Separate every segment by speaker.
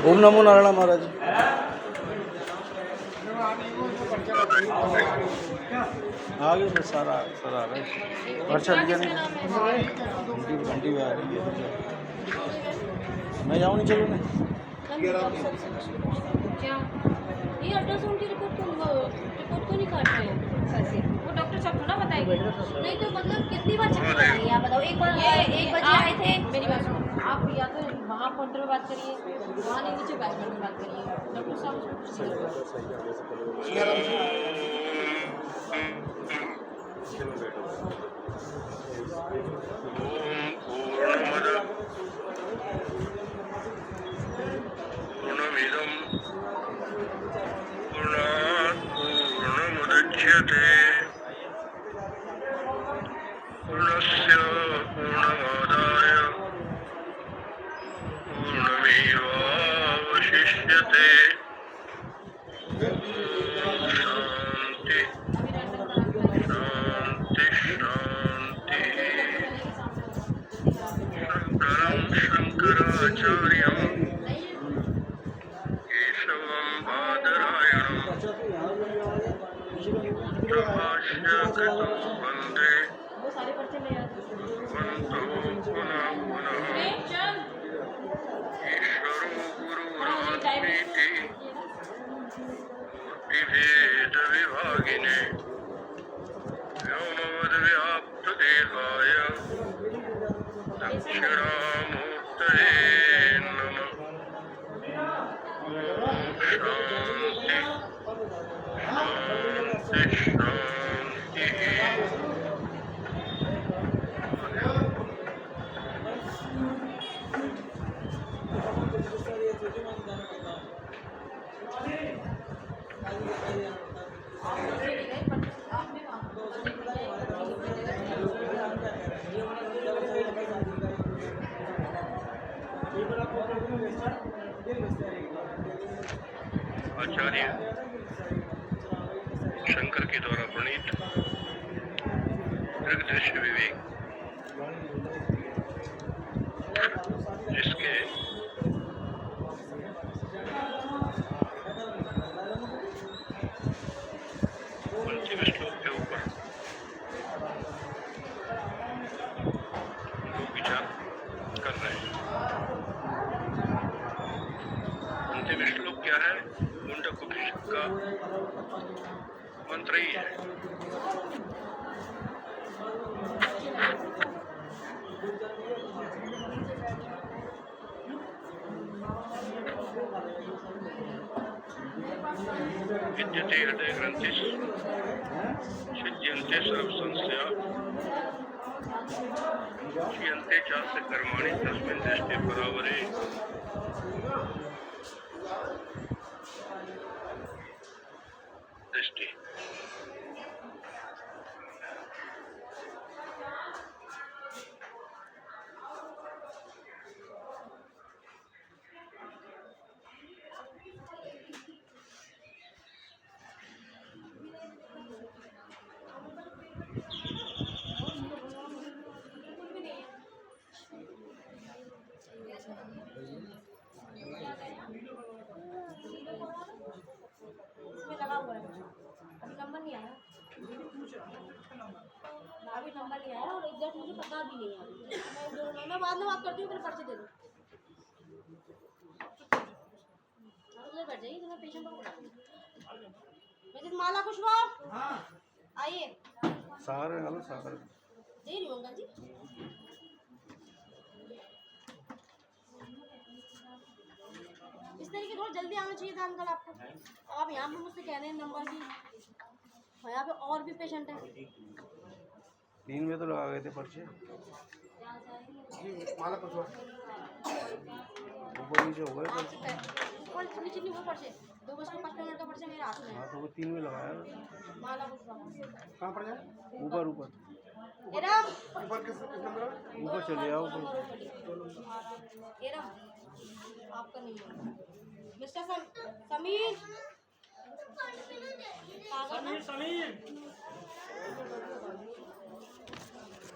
Speaker 1: ओम नमो नारायण महाराज। आ गए बस सर आ गए। पर्चा लिया नहीं, घंटी भी आ रही है। मैं जाऊँ नहीं, चलो ना।
Speaker 2: क्या ये अल्ट्रासाउंड की रिपोर्ट को नहीं काट रहे हैं कैसे? वो डॉक्टर साहब थोड़ा बताएंगे। नहीं तो मतलब कितनी बार चेक कराएंगे आप बताओ। एक बार ये 1 बजे आए थे, मेरी बात सुनो। आप या तो वहाँ काउंटर में बात करिए, वहाँ नहीं नीचे बैठकर में बात करिए। डॉक्टर साहब उसको कुछ नहीं करते।
Speaker 3: पूर्णमिदं पूर्णात् पूर्णमुदच्यते पूर्णस्य पूर्णमादाय पूर्णमेवावशिष्यते। शांति शांति शांति। शंकरं शंकराचार्यं केशवं बादरायणं प्रभाष्यकृतो वन्दे
Speaker 2: वो सारे पर्चे ले आते हैं।
Speaker 3: भगवन्तो पुनः पुनः। ईश्वरो गुरुरात्मेति मूर्तिभेदविभागिने व्योमवद्व्याप्तदेहाय दक्षिणामूर्तये नमः। ॐ शान्ति शान्ति शान्तिः। आचार्य शंकर के द्वारा प्रणीत दृग्दृश्य विवेक, जिसके अंतिम श्लोक के ऊपर लोग विचार कर रहे हैं। अंतिम श्लोक क्या है? मुंडक उपनिषद का मंत्र ही है। विद्यते हृदय ग्रंथिस् छिद्यन्ते सर्व संशया क्षीयन्ते चास्य कर्माणि तस्मिन् दृष्टे परावरे। दृष्टि
Speaker 2: इसमें लगा हुआ है। अभी नंबर नहीं आया। अभी नंबर नहीं आया और एग्जैक्ट मुझे पता भी नहीं है। मैं बाद में बात करती हूँ, फिर पर्चे दे दो। उधर बैठ जाइए, तो मैं पेशेंट को बुलाती हूँ। मिसेस माला कुशवाहा, आइए।
Speaker 1: सागर हेलो सागर
Speaker 2: दे रही हूँ अंकल जी। इस तरीके थोड़ा जल्दी आना चाहिए था अंकल आपको। आप यहाँ पे मुझसे कह रहे हैं नंबर की, यहाँ पे और भी पेशेंट है।
Speaker 1: 3 में तो लगा गए थे पर्चे। माला कुशवाहा ऊपर नीचे हो गए पर्चे।
Speaker 2: ऊपर नीचे नहीं हुए पर्चे। 2:55 का पर्चा मेरे हाथ में है।
Speaker 1: हाँ तो वो 3 में लगाया।
Speaker 2: माला कुशवाहा
Speaker 1: कहाँ पर जाए? ऊपर ऊपर
Speaker 2: एरम
Speaker 1: ऊपर चले आओ।
Speaker 2: एरम आपका नहीं है। मिस्टर समीर समीर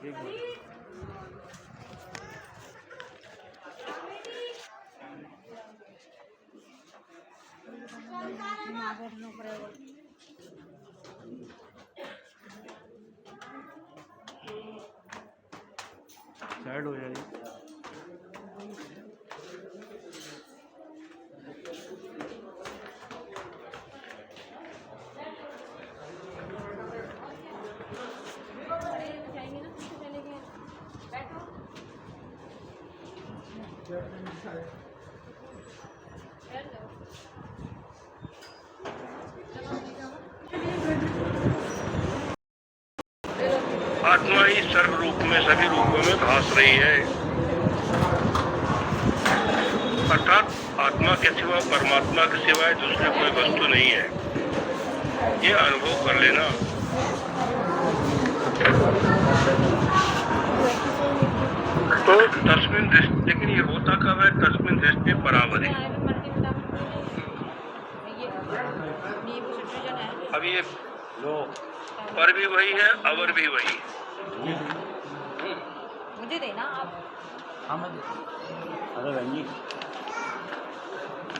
Speaker 1: एक मिनट। साइड हो जाएगी।
Speaker 3: आत्मा ही सर्व रूप में सभी रूपों में भास रही है, अर्थात आत्मा के सिवा परमात्मा के सिवाय दूसरी कोई वस्तु नहीं है। ये अनुभव कर लेना। तो तस्मिन दृष्टि, लेकिन ये होता कब है? तस्मिन दृष्टि परावधि। अब ये पर भी वही है, अवर भी वही है।
Speaker 2: मुझे देना आप।
Speaker 1: अरे रंजी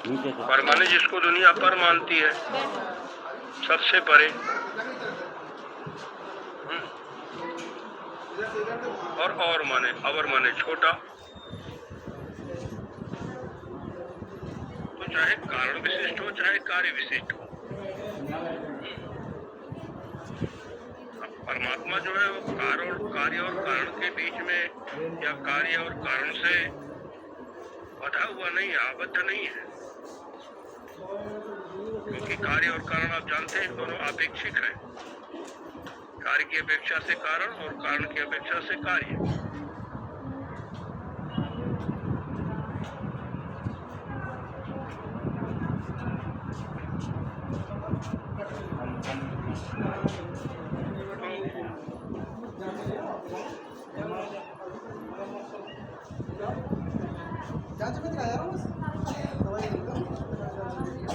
Speaker 1: नीचे से
Speaker 3: पर माने जिसको दुनिया पर मानती है, सबसे परे, और माने अवर माने छोटा। तो चाहे कारण विशिष्ट हो चाहे कार्य विशिष्ट हो, परमात्मा जो है वो कार्य और कारण के बीच में या कार्य और कारण से बंधा हुआ नहीं है, आबद्ध नहीं है। क्योंकि कार्य और कारण आप जानते हैं दोनों अपेक्षिक है। कार्य की अपेक्षा से कारण और कारण की अपेक्षा से कार्य।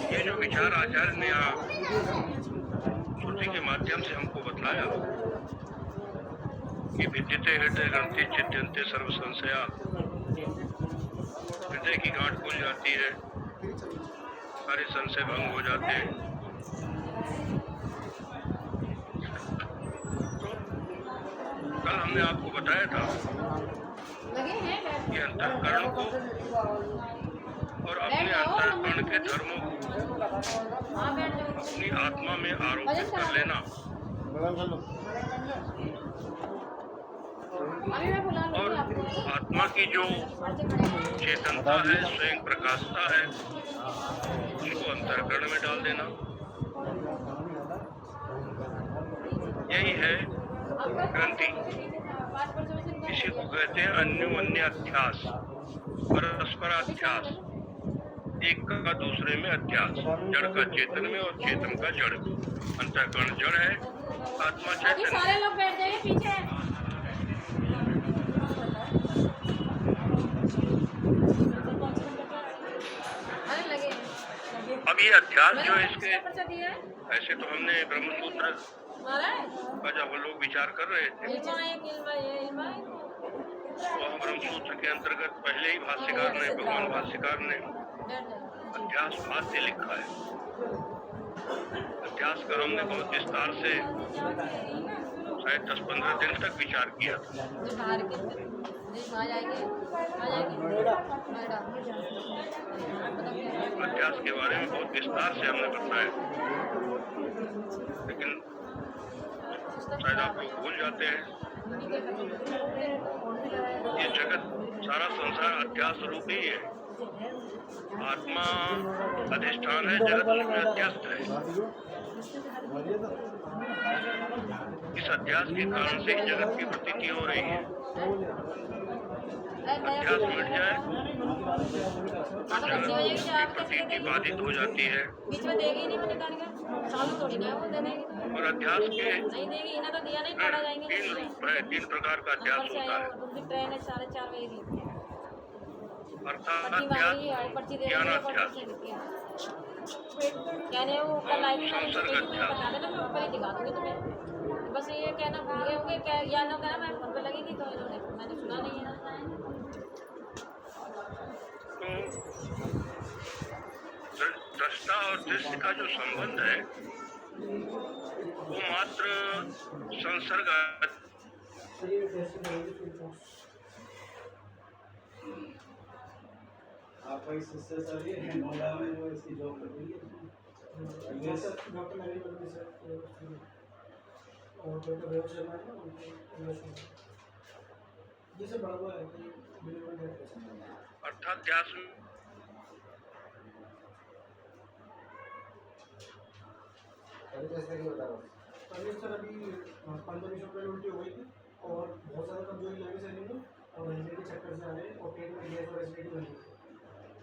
Speaker 3: ये जो विचार आचार्य ने श्रुति के माध्यम से हमको बतलाया कि विद्यते हृदय ग्रंथि चिद्यन्ते सर्व संशया, हृदय की गांठ खुल जाती है, सारे संशय भंग हो जाते हैं। कल हमने आपको बताया था कि अंतःकरण को और अपने अंतःकरण के धर्मों को अपनी आत्मा में आरोपित कर लेना और आत्मा की जो चेतनता है, स्वयं प्रकाशता है, उसको अंतःकरण में डाल देना। यही है ग्रंथि। इसी को कहते हैं अन्योन्य अध्यास, परस्पराध्यास, एक का दूसरे में अध्यास, जड़ का चेतन में और चेतन का जड़। अंतःकरण जड़ है, आत्मा चैतन्य।
Speaker 2: सारे लोग बैठ जाइए पीछे।
Speaker 3: अब ये अध्यास जो है इसके, ऐसे तो हमने ब्रह्मसूत्र का जब वो लोग विचार कर रहे थे तो हम ब्रह्मसूत्र के अंतर्गत पहले ही भाष्यकार ने, भगवान भाष्यकार ने अध्यास भाष्य लिखा है। अध्यास का हमने बहुत विस्तार से शायद 10-15 दिन तक विचार किया था। अध्यास के बारे में बहुत विस्तार से हमने बताया, लेकिन शायद आप लोग भूल जाते हैं। ये जगत, सारा संसार अध्यास रूप ही है। आत्मा अधिष्ठान है, जगत उसमें अध्यस्त है। इस अध्यास के कारण से ही जगत की प्रतीति हो रही है। अध्यास मिट जाए तो जगत की प्रतीति बाधित हो जाती है। और अध्यास के 3 रूप है, 3 प्रकार का अध्यास होता है। अर्थाध्यास, ज्ञानाध्यास, संसर्ग अध्यास।
Speaker 2: बस ये कहना भूल गए होंगे, क्या या ना कहना मैं फोन पे लगी थी तो इन्होंने मैंने सुना नहीं है।
Speaker 3: तो दृष्टा और और दृश्य का जो संबंध है वो मात्र संसर्ग
Speaker 1: आपका इस सिस्टर सर ये नोएडा में जो इसकी जॉब कर रही है ये sir doctor Narendra Modi sir और डॉक्टर रेव शर्मा है ना उनके ये सब बड़ा हुआ है
Speaker 3: अर्थात ध्यास
Speaker 1: अभी सर अभी 15 मिनट पहले उल्टी हो गई थी और बहुत ज़्यादा कमजोरी लगी शरीर में और हल्के के चक्कर से आ रहे हैं और पेट में गैस और एसिडिटी बन गई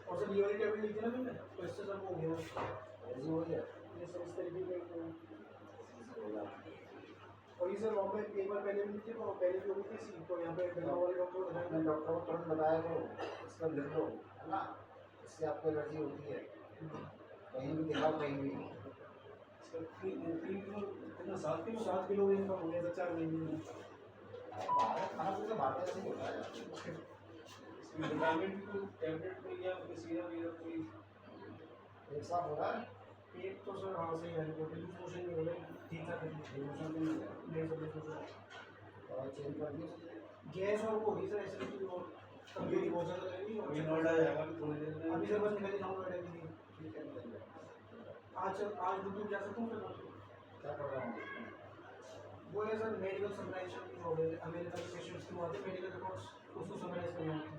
Speaker 1: और सर लीवर की टैबलेट ली थी ना मैंने तो इससे सब हो गया ये सर इस तरीके के और ये सर वहाँ पे एक बार पहले भी थी तो पहले भी हो गई थी तो यहाँ पे डॉक्टर वाले डॉक्टर
Speaker 4: डॉक्टर को तुरंत बताया तो इसका लिख लो है ना, इससे आपको एलर्जी होती है, कहीं भी दिखाओ कहीं भी।
Speaker 1: 7 किलो इनका हो गया 4 महीने में
Speaker 4: खाना पीना बाहर ऐसे ही होता है।
Speaker 1: विटामिन की टैबलेट कोई या सीरप या कोई
Speaker 4: एक साफ हो रहा है
Speaker 1: पेट तो सर हाँ सही है रिपोर्टिंग मोशन नहीं हो रहा ठीक ठाक है मोशन तो नहीं सब
Speaker 4: और चेंज कर दिए
Speaker 1: गैस और वो होगी सर एसिडिटी और कमजोरी बहुत ज़्यादा रहेगी और ये नोएडा जाएगा थोड़ी देर में अभी सर बस निकल जाऊँगा नोएडा के लिए आज ड्यूटी जा सकता हूँ सर
Speaker 4: क्या कर रहा हूँ
Speaker 1: वो है सर मेडिकल समराइजेशन हो गए अमेरिका के पेशेंट्स की बात है मेडिकल रिकॉर्ड्स उसको समराइज करना है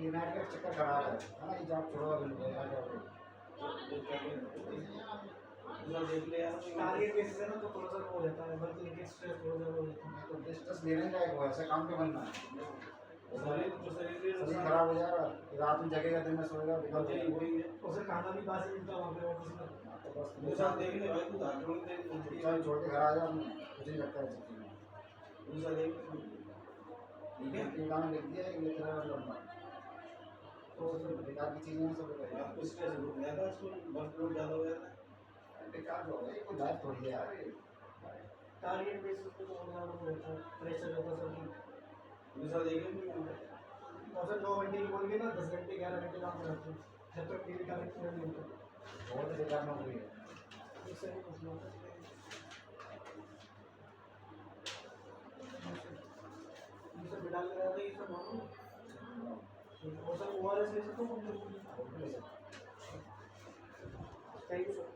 Speaker 4: यूनाइटेड का चक्कर खराब है ना, ये जॉब छोड़ो अभी आ जाओ
Speaker 1: देख ले यार टारगेट बेसिस है ना तो थोड़ा सा हो जाता है बल्कि लेकिन स्ट्रेस थोड़ा ज़्यादा हो जाता है
Speaker 4: तो डिस्ट्रेस लेने का एक ऐसा काम पे बनना है
Speaker 1: शरीर
Speaker 4: खराब हो जाएगा, रात में जगेगा दिन में सोएगा बिगड़
Speaker 1: वही वही है उसे खाना भी बासी मिलता है वहाँ पे ऑफिस में
Speaker 4: तो बस
Speaker 1: मेरे साथ देख ले भाई तू हाथ जोड़ दे
Speaker 4: छोड़ के घर आ जाओ, कुछ नहीं लगता है
Speaker 1: मेरे साथ देख ठीक है
Speaker 4: टीका में लिख दिया है ये तेरा लंबा तो बेकार की चीज़ें सब
Speaker 1: आपको स्ट्रेस हो गया था इसको बहुत लोड ज़्यादा हो गया था
Speaker 4: बेकार जो है कोई लाइफ थोड़ी है यार
Speaker 1: टारगेट बेसिस पे तो ज़्यादा हो जाता है प्रेशर रहता है सब मेरे साथ देख ले और सर 9 घंटे की बोल के ना 10 घंटे 11 घंटे काम करते हैं जब तक टीवी का पूरा नहीं होता
Speaker 4: बहुत बेकार नौकरी है
Speaker 1: इससे नहीं कुछ नहीं ये सब बिडाल कर रहा था ये सब मालूम और सर ओआरएस ले सकते हो थैंक यू सर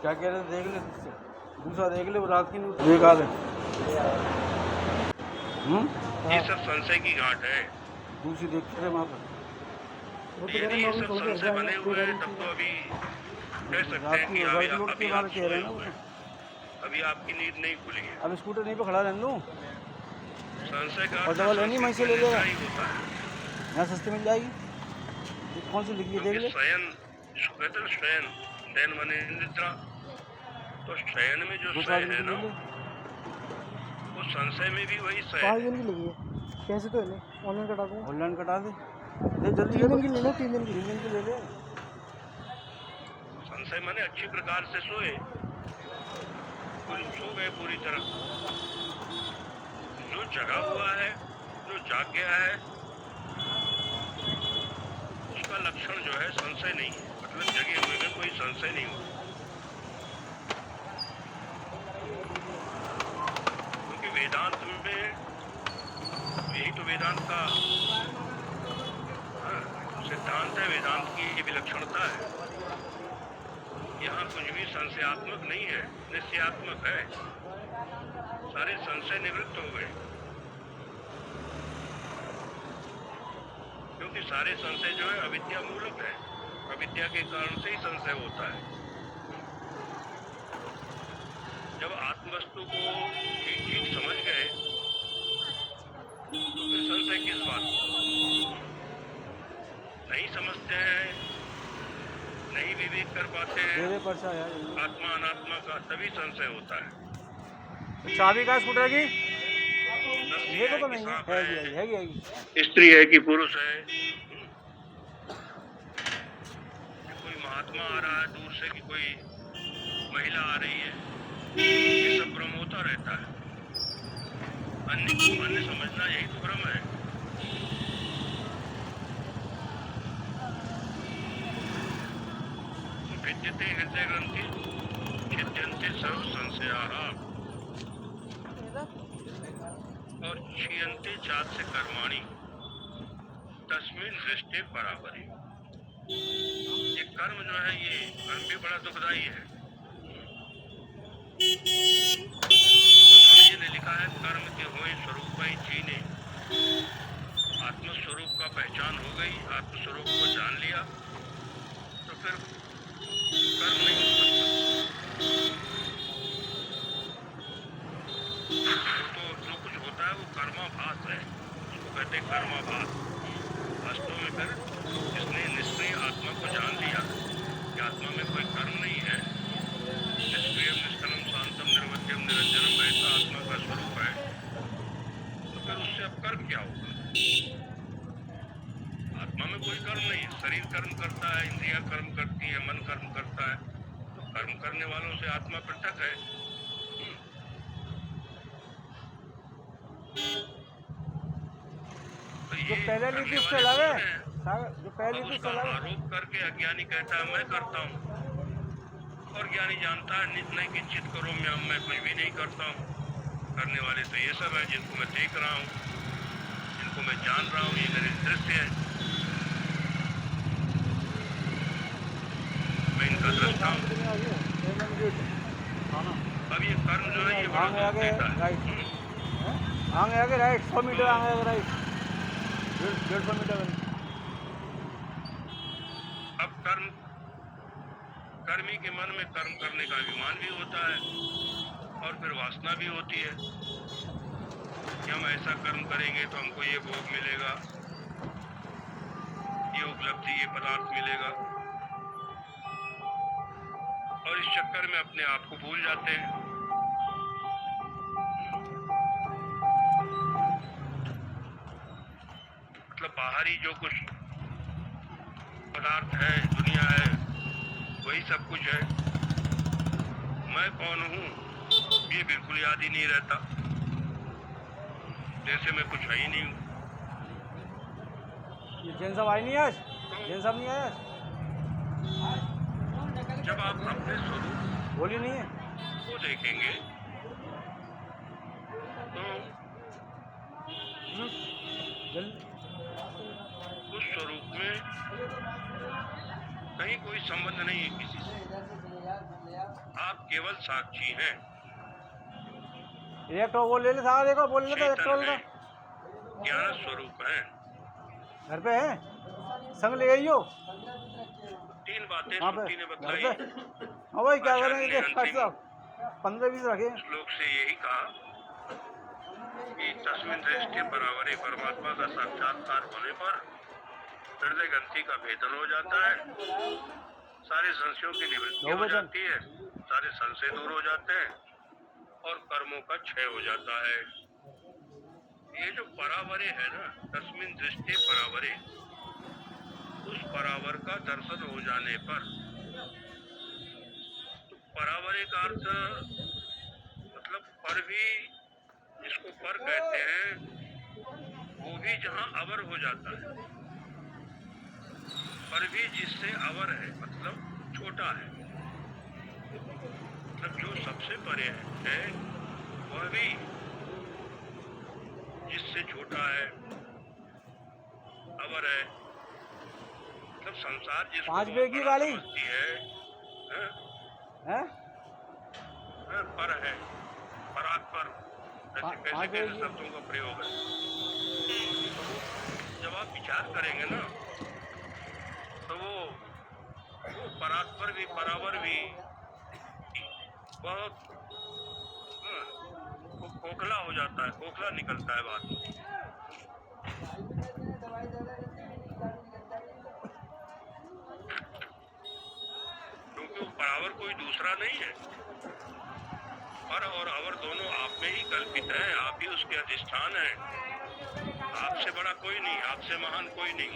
Speaker 1: क्या कह रहे थे देख ले दूसरा देख ले वो रात की न्यूज़ बेकार है
Speaker 3: ये सब संशय की घाट है।
Speaker 1: दूसरी देखते थे वहाँ पर
Speaker 3: यदि ये सब संशय बने हुए हैं तब तो अभी कह सकते हैं कि अभी आप सोए हुए हैं, अभी आपकी नींद नहीं खुली है।
Speaker 1: अब स्कूटर नहीं पे खड़ा रहने दूँ
Speaker 3: संशय का
Speaker 1: और दवा लेनी वहीं से ले लेगा
Speaker 3: ही होता है।
Speaker 1: यहाँ सस्ती मिल जाएगी कौन सी लिखी है देख ले
Speaker 3: शयन कहते हैं शयन शयन माने निद्रा, तो शयन में जो शय है ना वो संशय में भी वही शय है।
Speaker 1: दिन की लगी है कैसे तो ऑनलाइन कटा दूँ ऑनलाइन कटा दे जल्दी 3 दिन की ले लो 3 दिन की ले ले
Speaker 3: संशय माने अच्छी प्रकार से सोए, सो गए पूरी तरह। जो जगा हुआ है जो जाग गया है उसका लक्षण जो है संशय नहीं है, मतलब जगे हुए में कोई संशय नहीं होता, क्योंकि वेदांत में यही तो वेदांत का सिद्धांत है, वेदांत की ये विलक्षणता है। यहाँ कुछ भी संशयात्मक नहीं है, निश्चयात्मक है। सारे संशय निवृत्त हो गए, क्योंकि सारे संशय जो है अविद्या मूलक है, अविद्या के कारण से ही संशय होता है। जब आत्मवस्तु को ठीक ठीक समझ गए तो फिर संशय किस बात को? नहीं समझते हैं, नहीं विवेक कर पाते हैं आत्मा अनात्मा का, तभी संशय होता है।
Speaker 1: चाबी का स्कूटर की
Speaker 3: नस्ली है कि सांप है,
Speaker 1: है
Speaker 3: स्त्री है कि पुरुष है, जैसे कि कोई महिला आ रही है, ये सब भ्रम होता रहता है। अन्य को अन्य समझना यही तो भ्रम है। विद्यते हृदय ग्रंथि छिद्यन्ते सर्व संशयाः और क्षीयन्ते चास्य कर्माणि तस्मिन् दृष्टे परावरे। ये कर्म जो है, ये कर्म भी बड़ा दुखदाई है। तो स्वामी जी ने लिखा है, कर्म के होए स्वरूप ही चीने। आत्मस्वरूप का पहचान हो गई, आत्मस्वरूप को जान लिया, तो फिर कर्म नहीं हो सकता। तो जो कुछ होता है वो कर्माभास है, उसको कहते हैं कर्माभास। वास्तव में फिर इसने निष्क्रिय आत्मा को जान लिया कि आत्मा में कोई कर्म नहीं है, निष्क्रियम निष्कलम शांतम निर्वध्यम निरंजनम ऐसा आत्मा का स्वरूप है। तो फिर उससे अब कर्म क्या होगा? आत्मा में कोई कर्म नहीं है। शरीर कर्म करता है, इंद्रियां कर्म करती है, मन कर्म करता है। तो कर्म करने वालों से आत्मा पृथक है। तो
Speaker 5: जो पहले लिपि से लगे, जो पहले लिपि से लगे,
Speaker 3: आरोप करके अज्ञानी कहता है मैं करता हूँ, और ज्ञानी जानता है नित नहीं किंचित करो मैं कुछ भी नहीं करता हूँ। करने वाले तो ये सब है जिनको मैं देख रहा हूँ, जिनको मैं जान रहा हूँ, ये मेरे दृश्य है, मैं इनका दृष्टा हूँ। अब ये कर्म जो है ये बड़ा दुख देता है।
Speaker 5: आगे आगे राइट 100 मीटर आगे आगे राइट 150 मीटर।
Speaker 3: अब कर्मी के मन में कर्म करने का अभिमान भी होता है, और फिर वासना भी होती है कि हम ऐसा कर्म करेंगे तो हमको ये भोग मिलेगा, ये उपलब्धि, ये पदार्थ मिलेगा, और इस चक्कर में अपने आप को भूल जाते हैं। मतलब बाहरी जो कुछ पदार्थ है, दुनिया है, वही सब कुछ है। मैं कौन हूँ ये बिल्कुल याद ही नहीं रहता, जैसे मैं कुछ है ही नहीं हूँ।
Speaker 5: जैन साहब आए नहीं आज? जैन साहब नहीं आया?
Speaker 3: जब आप अपने स्वरूप
Speaker 5: बोली नहीं है
Speaker 3: को देखेंगे तो उस स्वरूप में कहीं कोई संबंध नहीं है किसी से। आप केवल साक्षी हैं।
Speaker 5: इलेक्ट्रो वो ले ले साहब, देखो बोल लेते इलेक्ट्रोल का
Speaker 3: ज्ञान स्वरूप है।
Speaker 5: घर पे है, संग ले आइयो।
Speaker 3: 3 बातें
Speaker 5: हाँ
Speaker 3: श्रुति ने बताई।
Speaker 5: हाँ भाई क्या करेंगे, 15-20 रखे।
Speaker 3: श्लोक से यही कहा कि तस्मिन् दृष्टि परावरे, परमात्मा का साक्षात्कार होने पर हृदय ग्रंथि का भेदन हो जाता है, सारे संशयों की निवृत्ति हो जाती है, सारे संशय दूर हो जाते हैं, और कर्मों का क्षय हो जाता है। ये जो परावरे है ना, तस्मिन् दृष्टि परावरे, उस परावर का दर्शन हो जाने पर, तो परावरे का अर्थ मतलब पर भी, जिसको पर कहते हैं, वो भी जहाँ अवर हो जाता है। पर भी जिससे अवर है मतलब छोटा है, मतलब जो सबसे परे है वह भी जिससे छोटा है, अवर है। मतलब संसार जिसको
Speaker 5: 5 बजे की गाड़ी
Speaker 3: समझती है, पर है, परात्पर, ऐसे कैसे कैसे शब्दों का प्रयोग है। जब आप विचार करेंगे ना, तो वो परात्पर भी, परावर भी बहुत खोखला हो जाता है, खोखला निकलता है बात। क्योंकि वो परावर कोई दूसरा नहीं है। पर और अवर दोनों आप में ही कल्पित है, आप ही उसके अधिष्ठान है। आपसे बड़ा कोई नहीं, आपसे महान कोई नहीं।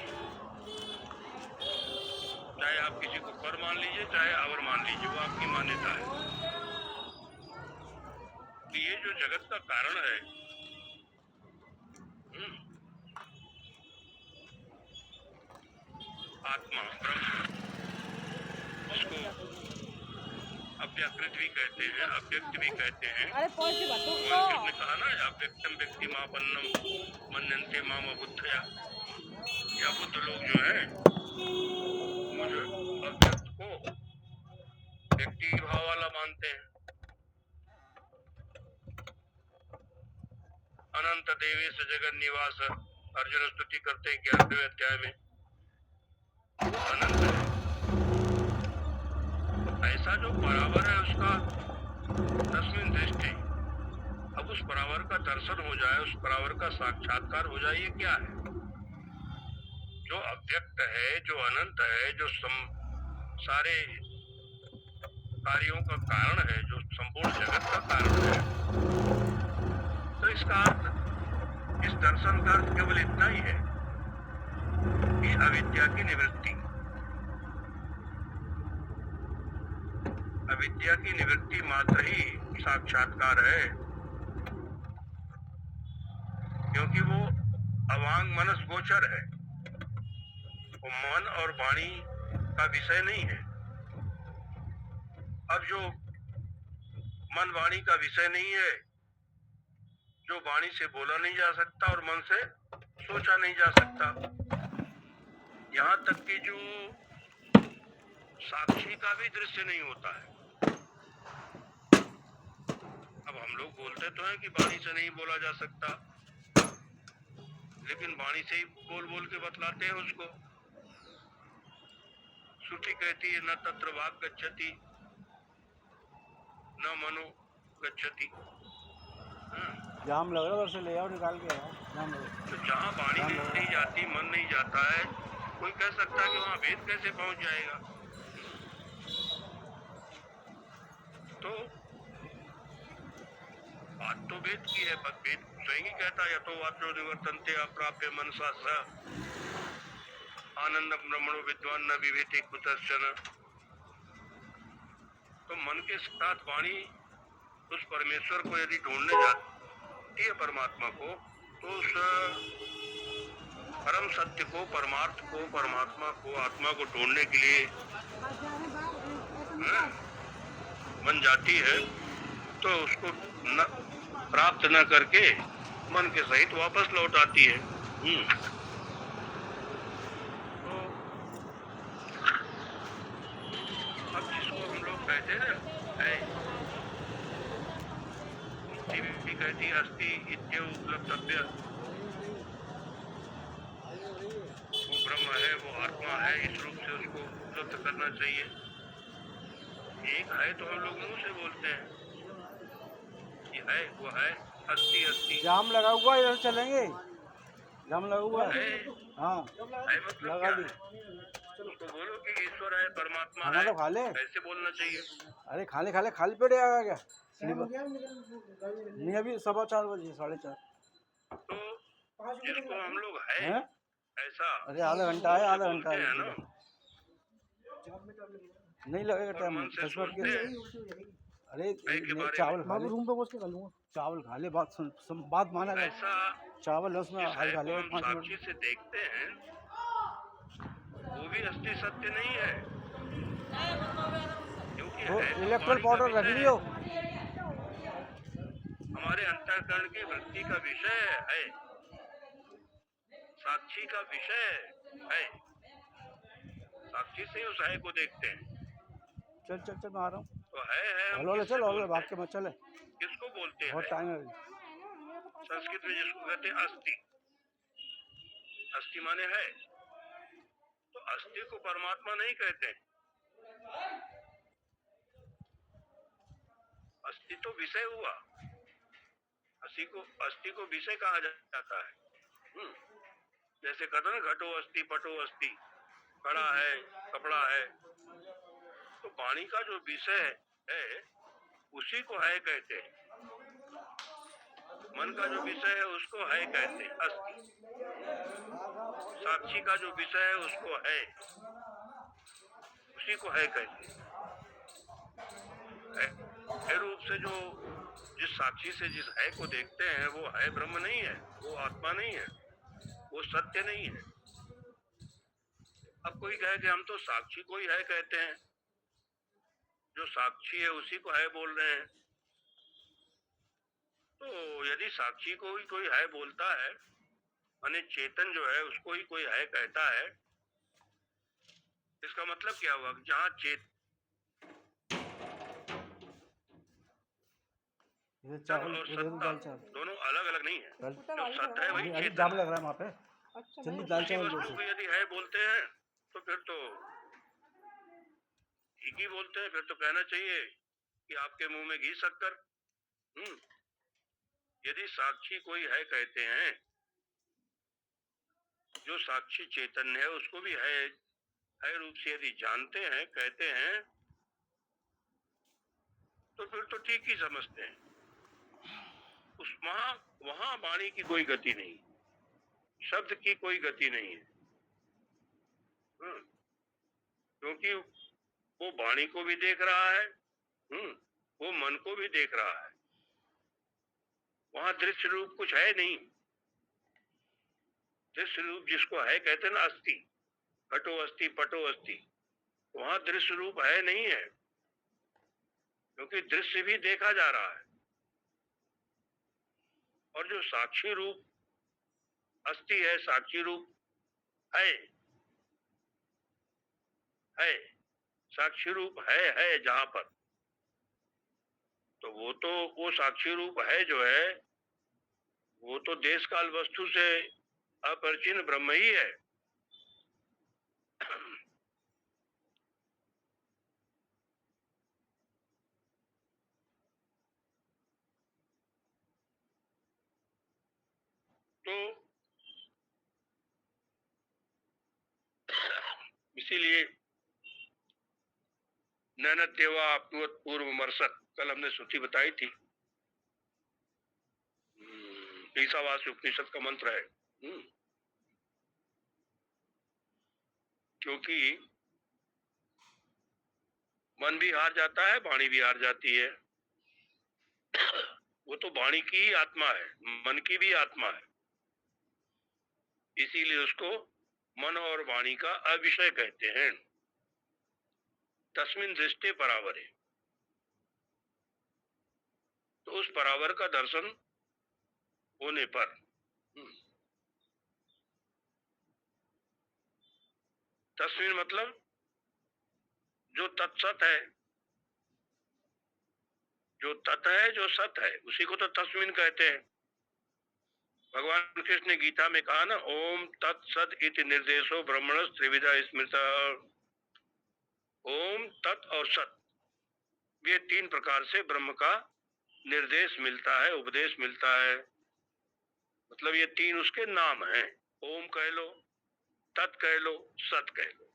Speaker 3: चाहे आप किसी को पर मान लीजिए, चाहे अवर मान लीजिए, वो आपकी मान्यता है। तो ये जो जगत का कारण है, आत्मा ब्रह्म, इसको अव्याकृत भी कहते हैं, अव्यक्त भी कहते हैं।
Speaker 2: अरे पहुंच के बात
Speaker 3: कृष्ण ने कहा ना, अव्यक्तम व्यक्ति मापन्नम मन्यन्ते माम अबुद्धया। या बुद्ध लोग जो हैं, वो जो अव्यक्त को व्यक्ति भाव वाला मानते हैं। अनंत देवेश जगन निवास, अर्जुन स्तुति करते हैं 11वें अध्याय में। अनंत है, तो ऐसा जो बराबर है उसका तस्मिन दृष्टि, अब उस बराबर का दर्शन हो जाए, उस बराबर का साक्षात्कार हो जाए, ये क्या है? जो अव्यक्त है, जो अनंत है, जो सारे कार्यों का कारण है, जो संपूर्ण जगत का कारण है, तो इसका अर्थ, इस दर्शन का अर्थ केवल इतना ही है कि अविद्या की निवृत्ति। अविद्या की निवृत्ति मात्र ही साक्षात्कार है, क्योंकि वो अवांग मनस गोचर है, वो मन और वाणी का विषय नहीं है। अब जो मन वाणी का विषय नहीं है, जो वाणी से बोला नहीं जा सकता और मन से सोचा नहीं जा सकता, यहाँ तक कि जो साक्षी का भी दृश्य नहीं होता है। अब हम लोग बोलते तो हैं कि वाणी से नहीं बोला जा सकता, लेकिन वाणी से ही बोल बोल के बतलाते हैं उसको। श्रुति कहती है न तत्र वाक् गच्छति न मनो गच्छति।
Speaker 5: जाम लग रहा है, उधर से ले आओ निकाल के यार, जाम लग रहा है।
Speaker 3: तो जहाँ वाणी नहीं जाती, मन नहीं जाता है, कोई कह सकता है कि वहाँ वेद कैसे पहुंच जाएगा? तो बात तो वेद की है, पर वेद स्वयं ही कहता है यतो वाचो निवर्तन्ते अप्राप्य मनसा स आनंद ब्रह्मणो विद्वान न विवेति कुतश्चन। तो मन के साथ वाणी उस परमेश्वर को यदि ढूंढने जाती है, परमात्मा को, तो उस परम सत्य को, परमार्थ को, परमात्मा को, आत्मा को ढूंढने के लिए मन जाती है, तो उसको प्राप्त न करके मन के सहित वापस लौट आती है। तो अब जिसको हम लोग कहते हैं भी कहती है अस्ति इत्येव उपलब्धव्य, वो ब्रह्म है, वो आत्मा है, इस रूप से उसको उपलब्ध करना चाहिए। एक है तो हम लोग मुंह से बोलते हैं, ये है, वो है, अस्ति अस्ति।
Speaker 5: जाम लगा हुआ है, इधर चलेंगे, जाम लगा हुआ है। हाँ
Speaker 3: है मतलब
Speaker 5: लगा
Speaker 3: क्या
Speaker 5: दी।
Speaker 3: है? उनको बोलो कि ईश्वर है, परमात्मा
Speaker 5: खाना
Speaker 3: है,
Speaker 5: तो खा ले।
Speaker 3: ऐसे बोलना चाहिए।
Speaker 5: अरे खाली पेट आएगा क्या? नहीं अभी 4:15 बजे, 4:30।
Speaker 3: तो जिसको हम लोग है
Speaker 5: हैं?
Speaker 3: ऐसा,
Speaker 5: अरे आधा घंटा है, आधा घंटा है
Speaker 3: ना,
Speaker 5: नहीं लगेगा टाइम,
Speaker 3: मन से
Speaker 5: 10 मिनट
Speaker 3: सुनते
Speaker 5: के।
Speaker 3: हैं,
Speaker 5: अरे
Speaker 3: के बारे
Speaker 5: चावल
Speaker 3: में।
Speaker 5: खा ले, रूम पे पहुंच के खा लूंगा। चावल खा ले, बात सुन, बात माना जाए।
Speaker 3: ऐसा
Speaker 5: चावल है उसमें,
Speaker 3: जिस
Speaker 5: हाल
Speaker 3: है
Speaker 5: खा
Speaker 3: को
Speaker 5: ले
Speaker 3: हम
Speaker 5: 5
Speaker 3: साक्षी
Speaker 5: मिनट।
Speaker 3: से देखते हैं, वो भी असली सत्य नहीं है, क्योंकि
Speaker 5: तो
Speaker 3: है तो
Speaker 5: इलेक्ट्रॉल
Speaker 3: वाणी का
Speaker 5: पाउडर रख
Speaker 3: विषय
Speaker 5: लियो।
Speaker 3: हमारे अंतःकरण की वृत्ति का विषय है, साक्षी का विषय है, साक्षी से उस है को देखते हैं।
Speaker 5: चल मैं आ रहा हूँ।
Speaker 3: तो है हम
Speaker 5: हलो
Speaker 3: किससे
Speaker 5: चल,
Speaker 3: बोलते
Speaker 5: भाग
Speaker 3: हैं?
Speaker 5: के मत चले,
Speaker 3: किसको बोलते हैं?
Speaker 5: बहुत टाइम है।
Speaker 3: संस्कृत में जिसको कहते हैं अस्थि, अस्थि माने है, तो अस्थि को परमात्मा नहीं कहते, अस्थि तो विषय हुआ, अस्थि को विषय कहा जाता है। जैसे कहते हैं घटो अस्थि पटो अस्थि, कड़ा है, कपड़ा है, तो वाणी का जो विषय है उसी को है कहते हैं, मन का जो विषय है उसको है कहते हैं अस्थि, साक्षी का जो विषय है उसको है। साक्षी को है कैसे? है रूप से जो जिस साक्षी से जिस है को देखते हैं वो है ब्रह्म नहीं है, वो आत्मा नहीं है, वो सत्य नहीं है। अब कोई कहे कि हम तो साक्षी को ही है कहते हैं, जो साक्षी है उसी को है बोल रहे हैं। तो यदि साक्षी को ही कोई है बोलता है, माने चेतन जो है उसको ही कोई है कहता है, इसका मतलब क्या हुआ? जहाँ चेतन और सत्ता दोनों अलग अलग नहीं है। जो सत्य है वही चेतन
Speaker 5: जाम लग रहा है वहाँ पे। जल्दी दाल
Speaker 3: उसी
Speaker 5: चावल
Speaker 3: वस्तु को यदि है बोलते हैं तो फिर तो ठीक ही बोलते हैं। फिर तो कहना चाहिए कि आपके मुंह में घी शक्कर। यदि साक्षी कोई है कहते हैं, जो साक्षी चैतन्य है उसको भी है रूप से यदि जानते हैं कहते हैं, तो फिर तो ठीक ही समझते हैं। उस वहां वाणी की कोई गति नहीं, शब्द की कोई गति नहीं है। क्योंकि वो वाणी को भी देख रहा है, वो मन को भी देख रहा है। वहां दृश्य रूप कुछ है नहीं। दृश्य रूप जिसको है कहते हैं ना, अस्थि, घटो अस्थि पटो अस्थि, वहां दृश्य रूप है नहीं है, क्योंकि दृश्य भी देखा जा रहा है। और जो साक्षी रूप अस्थि है, साक्षी रूप है साक्षी रूप है जहां पर, तो वो साक्षी रूप है जो है वो तो देश काल वस्तु से अपरिचिन्न ब्रह्म ही है। तो इसीलिए नैनत्यवा आपनुवत पूर्व मरसत, कल हमने श्रुति बताई थी, ईसावास उपनिषद का मंत्र है। क्योंकि मन भी हार जाता है, वाणी भी हार जाती है। वो तो वाणी की ही आत्मा है, मन की भी आत्मा है, इसीलिए उसको मन और वाणी का अविषय कहते हैं। तस्मिन् दृष्टे परावरे, तो उस परावर का दर्शन होने पर तस्मिन् मतलब जो तत्सत है, जो तत् है, जो सत है, उसी को तो तस्मिन् कहते हैं। भगवान कृष्ण ने गीता में कहा ना, ओम तत्सत इति निर्देशो ब्रह्मण त्रिविधा स्मृता। ओम तत् और सत, ये तीन प्रकार से ब्रह्म का निर्देश मिलता है, उपदेश मिलता है। मतलब ये तीन उसके नाम हैं। ओम कह लो, तत् कह लो, सत कह लो।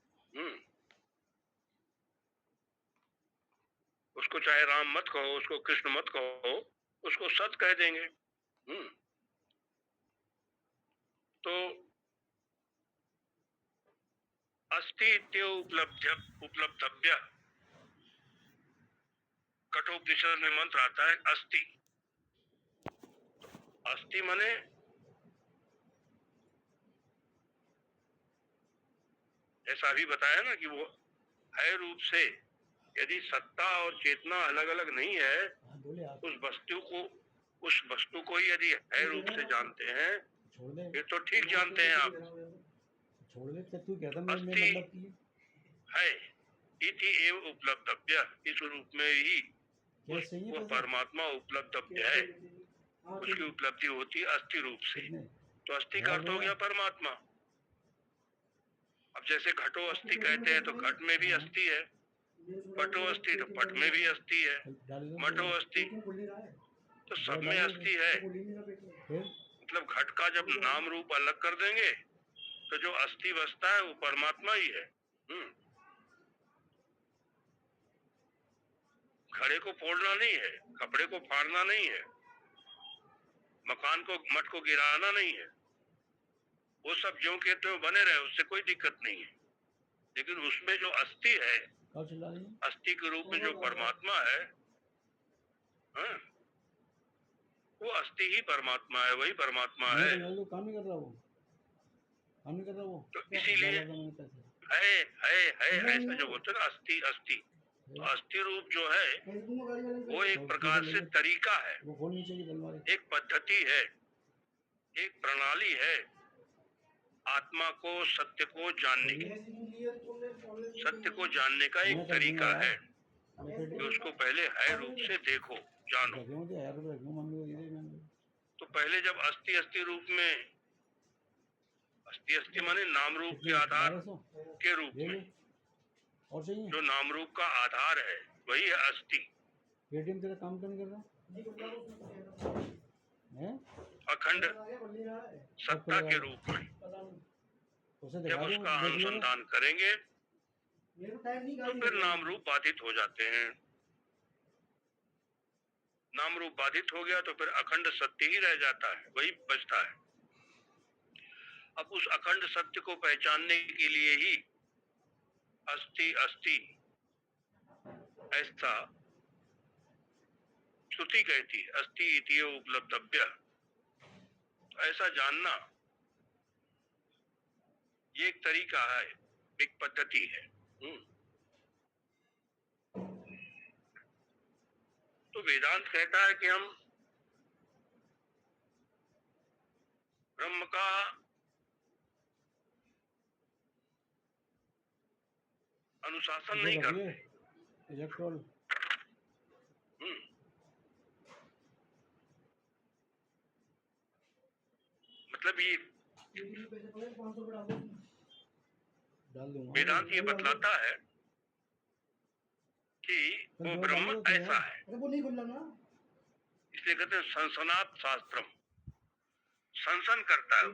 Speaker 3: उसको चाहे राम मत कहो, उसको कृष्ण मत कहो, उसको सत कह देंगे। तो अस्ति इत्यो उपलब्धव्य, कठोपनिषद में मंत्र आता है अस्ति। अस्ति माने ऐसा भी बताया ना कि वो है रूप से। यदि सत्ता और चेतना अलग अलग नहीं है, उस वस्तु को ही यदि है रूप से जानते हैं, फिर तो ठीक जानते हैं आप। अस्ति है इति एव उपलब्धव्य, इस रूप में ही वो परमात्मा उपलब्धव्य है, उसकी उपलब्धि होती है अस्थि रूप से। तो अस्थि का अर्थ हो गया परमात्मा। अब जैसे घटो अस्थि कहते हैं तो घट में भी अस्थि है, पटो अस्थि तो पट में भी अस्थि है, मठो अस्थि तो सब में अस्थि है। मतलब घट का जब नाम रूप अलग कर देंगे तो जो अस्थि बसता है वो परमात्मा ही है। घड़े को फोड़ना नहीं है, कपड़े को फाड़ना नहीं है, मकान को मठ को गिराना नहीं है, वो सब ज्यों के त्यों बने रहे, उससे कोई दिक्कत नहीं है। लेकिन उसमें जो अस्थि है
Speaker 5: कब चिल्ला रही है?
Speaker 3: अस्थि के रूप में जो परमात्मा है, हाँ, वो अस्थि ही परमात्मा है, वही परमात्मा है।
Speaker 5: मैं तो काम नहीं कर रहा वो, काम नहीं कर रहा वो।
Speaker 3: तो इसीलिए
Speaker 5: डाला था मैंने पैसे।
Speaker 3: है ऐसा जो बोलते हैं ना, अस्थि अस्थि, तो अस्थि रूप जो है
Speaker 1: कैसे दूंगा गाड़ी वाले
Speaker 3: वो एक प्रकार से तरीका है,
Speaker 5: वो फोन नीचे की तलवार है।
Speaker 3: एक पद्धति है, एक प्रणाली है आत्मा को, सत्य को जानने की। सत्य को जानने का एक तरीका है कि उसको पहले है रूप से देखो, जानो।
Speaker 5: मुझे यार रखूं मम्मी को दे दे।
Speaker 3: तो पहले जब अस्थि अस्थि रूप में, अस्थि अस्थि माने नाम रूप के आधार के रूप में,
Speaker 5: और चाहिए
Speaker 3: जो नाम रूप का आधार है वही है अस्थि।
Speaker 5: पेटीएम तेरा काम क्यों नहीं कर रहा है?
Speaker 3: अखंड सत्ता के रूप में
Speaker 5: उसे
Speaker 3: जब
Speaker 5: दिखा दो,
Speaker 3: उसका
Speaker 5: देख लेगा।
Speaker 3: अनुसंधान करेंगे तो फिर नाम रूप बाधित हो जाते हैं। नाम रूप बाधित हो गया तो फिर अखंड सत्य ही रह जाता है, वही बचता है। अब उस अखंड सत्य को पहचानने के लिए ही अस्थि अस्थि ऐसा श्रुति कहती है, अस्थि इति उपलब्धव्य। ऐसा जानना ये एक तरीका है, एक पद्धति है। तो वेदांत कहता है कि हम ब्रह्म का अनुशासन नहीं करते।
Speaker 5: इलेक्ट्रॉल
Speaker 3: मतलब ये
Speaker 5: डाल दूंगा।
Speaker 3: वेदांत ये बतलाता है कि वो ब्रह्म ऐसा है,
Speaker 1: वो नहीं खुल रहा ना।
Speaker 3: इसलिए कहते हैं संसनात शास्त्रम, संसन करता है।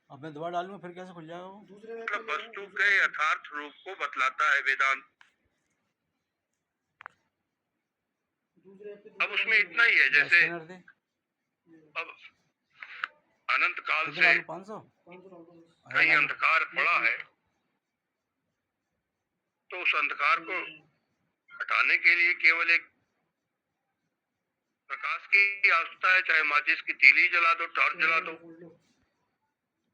Speaker 5: अब मैं दोबारा डालूंगा फिर कैसे खुल जाएगा वो?
Speaker 3: मतलब वस्तु के यथार्थ रूप को बतलाता है वेदांत। अब उसमें इतना ही है, जैसे अब अनंत काल से
Speaker 5: 500
Speaker 3: कहीं अंधकार पड़ा है, तो उस अंधकार को हटाने के लिए केवल एक प्रकाश की आवश्यकता है, चाहे माचिस की तीली जला दो, टॉर्च जला दो,